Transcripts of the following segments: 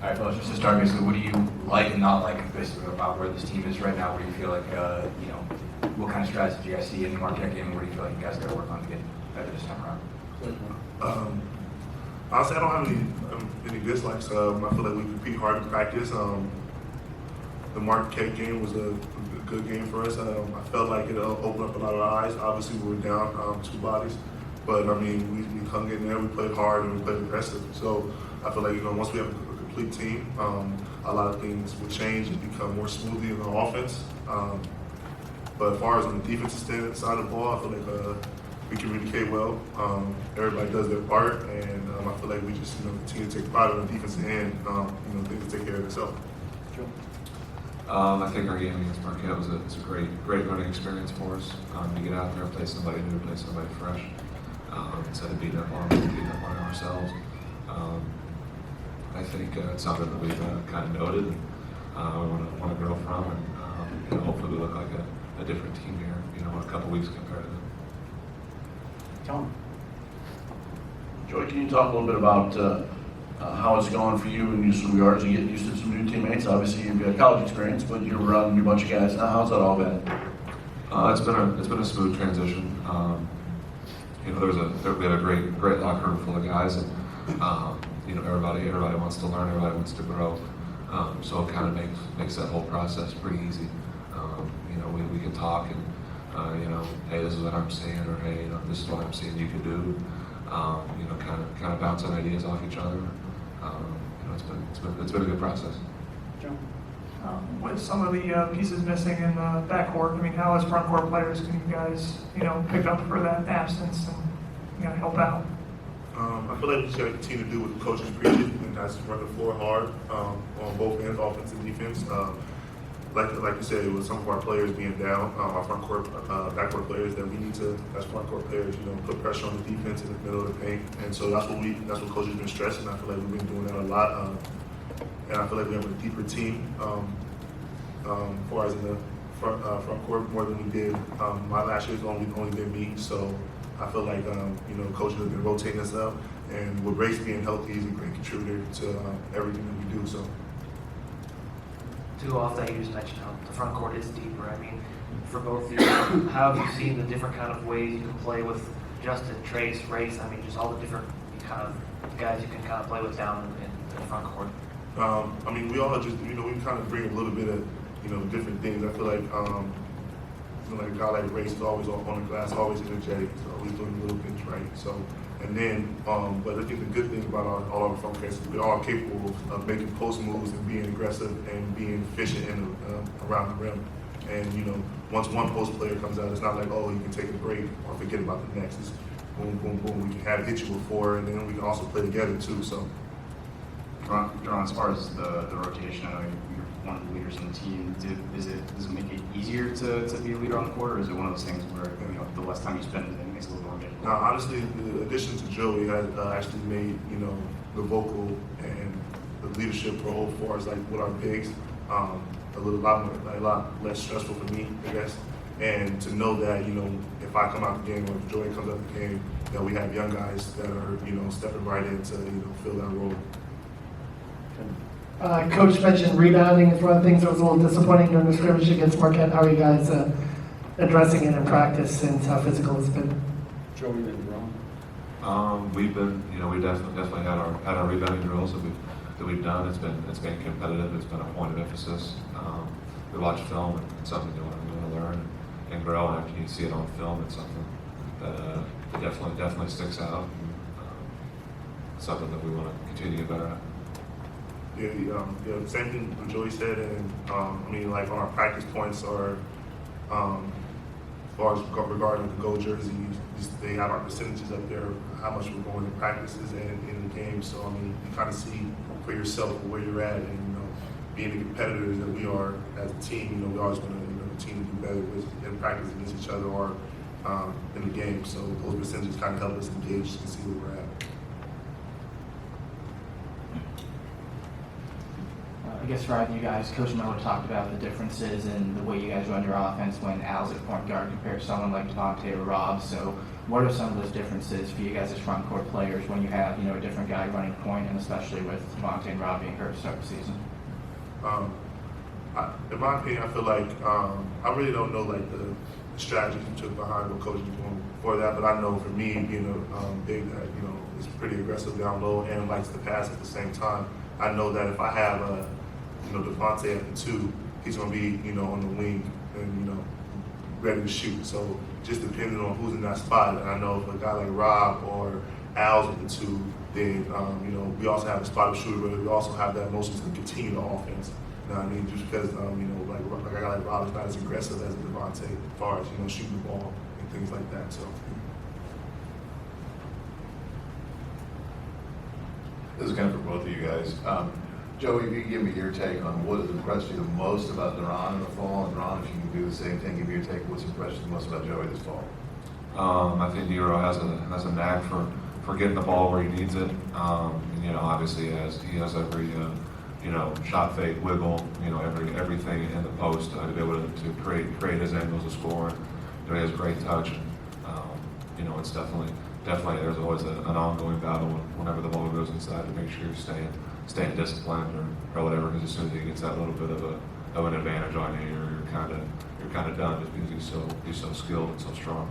All right, fellas, just to start, basically, what do you like and not like basically about where this team is right now? Where do you feel like, what kind of strategy do you guys see in the Marquette game? Where do you feel like you guys got to work on to get better this time around? Honestly, I don't have any dislikes. I feel like we compete hard in practice. The Marquette game was a good game for us. I felt like it opened up a lot of eyes. Obviously, we were down 2 bodies, but I mean, we hung in there. We played hard and we played aggressive. So I feel like once we have a complete team, a lot of things will change and become more smoothly in the offense. But as far as on the defensive side of the ball, I feel like we communicate well. Everybody does their part, and I feel like we just continue to take pride on the defensive end. Things take care of itself. Sure. I think our game against Marquette was a great learning experience for us. To get out there and play somebody new, play somebody fresh, instead of beating up on them, beating up on ourselves. I think it's something that we've kind of noted and want to grow from, and hopefully we look like a different team here, in a couple weeks compared to them. Tom. Joey, can you talk a little bit about how it's going for you in some regards to getting used to some new teammates? Obviously, you've got college experience, but you're around a new bunch of guys now. How's that all been? It's been a smooth transition. We had a great locker room full of guys, and everybody wants to learn, everybody wants to grow. So it kind of makes that whole process pretty easy. We can talk and hey, this is what I'm seeing, or hey, this is what I'm seeing you can do. Kind of bouncing ideas off each other. It's been a good process. John. With some of the pieces missing in the backcourt, I mean, how as front court players can you guys, pick up for that absence and help out? I feel like we just got to continue to do what the coaches preach, and that's run the floor hard on both ends, offense and defense. Like you said, with some of our players being down, our front court, backcourt players, that we need to, as front court players, put pressure on the defense in the middle of the paint. And so that's what coaches have been stressing. I feel like we've been doing that a lot, and I feel like we have a deeper team, as far as in the front court more than we did. My last year's only been me, so I feel like coaches have been rotating us up, and with Brace being healthy, he's a great contributor to everything that we do. So. Too often you just mentioned how the front court is deeper. I mean, for both of you, how have you seen the different kind of ways you can play with Justin, Trace, Race? I mean, just all the different kind of guys you can kind of play with down in the front court. I mean, we all just, we kind of bring a little bit of, different things. I feel like, like a guy like Race is always on the glass, always energetic, so always doing little things right. So, and then, but I think the good thing about all our front players is we're all capable of making post moves and being aggressive and being efficient around the rim. And once one post player comes out, it's not like, oh, you can take a break or forget about the next. It's boom, boom, boom. We can have hit you before, and then we can also play together too. So. John, as far as the rotation, I know you're one of the leaders in the team. Does it make it easier to be a leader on the court, or is it one of those things where the less time you spend, it makes it a little more difficult? Now, honestly, the addition to Joey has actually made the vocal and the leadership role for us, like with our bigs, a lot less stressful for me, I guess. And to know that if I come out the game or if Joey comes out the game, that we have young guys that are stepping right in to fill that role. Coach mentioned rebounding is one of the things that was a little disappointing during the scrimmage against Marquette. How are you guys addressing it in practice since how physical it's been? Joey and Brunk. We've been, we definitely had our rebounding drills that we've done. It's been competitive. It's been a point of emphasis. We watch film and it's something you want to learn and grow. And after you see it on film, it's something that definitely sticks out. And, something that we want to continue to get better at. Yeah, same thing what Joey said, and I mean, like on our practice points or as far as regarding the gold jerseys, they have our percentages up there, how much we're going in practices and in the game. So I mean, you kind of see for yourself where you're at, and being the competitors that we are as a team, we always want the team to do better in practice against each other or in the game. So those percentages kind of help us engage and see where we're at. I guess for you guys, Coach Miller talked about the differences in the way you guys run your offense when Al's at point guard compared to someone like Devontae or Rob. So What are some of those differences for you guys as front court players when you have, a different guy running point, and especially with Devontae and Rob being hurt to start the season? In my opinion, I feel like I really don't know like the strategies you took behind what coach is doing for that, but I know for me being a big that is pretty aggressive down low and likes to pass at the same time. I know that if I have Devontae at the 2, he's going to be on the wing and ready to shoot. So just depending on who's in that spot, and I know if a guy like Rob or Al's at the 2, then we also have a spot of shooter, but we also have that motion to continue the offense. You know what I mean? Just because like a guy like Rob is not as aggressive as Devontae as far as shooting the ball and things like that. So. This is kind of for both of you guys. Joey, if you could give me your take on what has impressed you the most about Duran in the fall, and Ron, if you can do the same thing, give me your take. What's impressed you the most about Joey this fall? I think Nero has a knack for getting the ball where he needs it. Obviously he has every shot fake, wiggle, everything in the post to be able to create his angles of scoring. He has great touch. It's definitely there's always an ongoing battle whenever the ball goes inside to make sure you're staying disciplined or whatever. Because as soon as he gets that little bit of an advantage on you, you're kind of done just because he's so skilled and so strong.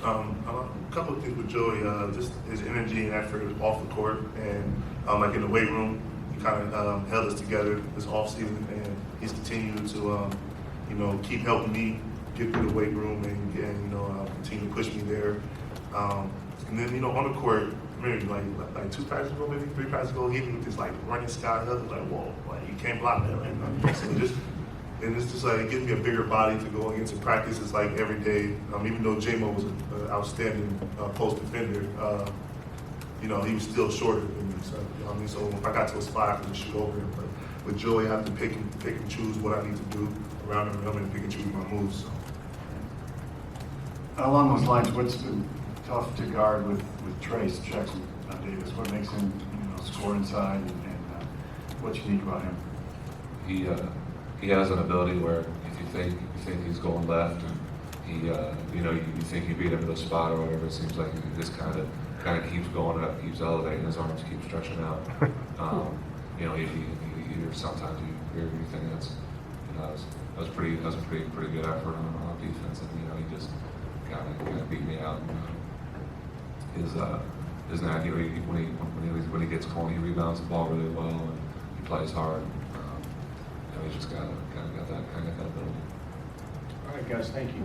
A couple of things with Joey, just his energy and effort off the court, and like in the weight room, he kind of held us together this off season, and he's continued to keep helping me get through the weight room and continue to push me there. And then on the court, maybe like 2 practices ago, maybe 3 practices ago, even with this like running sky, I was like, whoa, like you can't block that right now. So it's just like it gives me a bigger body to go against in practice. It's like every day. Even though J-Mo was an outstanding post defender, he was still shorter than me. So so if I got to a spot, I could just shoot over him. But with Joey, I have to pick and choose what I need to do around him and pick and choose my moves. So. Along those lines, what's been tough to guard with Trace Jackson Davis? What makes him score inside, and what's unique about him? He has an ability where if you think he's going left, and you think you beat him to the spot or whatever, it seems like he just kind of keeps going up, keeps elevating, his arms keep stretching out. Sometimes you think that was a pretty good effort on defense, and he just kind of beat me out. His knack, when he gets going, he rebounds the ball really well, and he plays hard. He's just got that ability. All right, guys, thank you.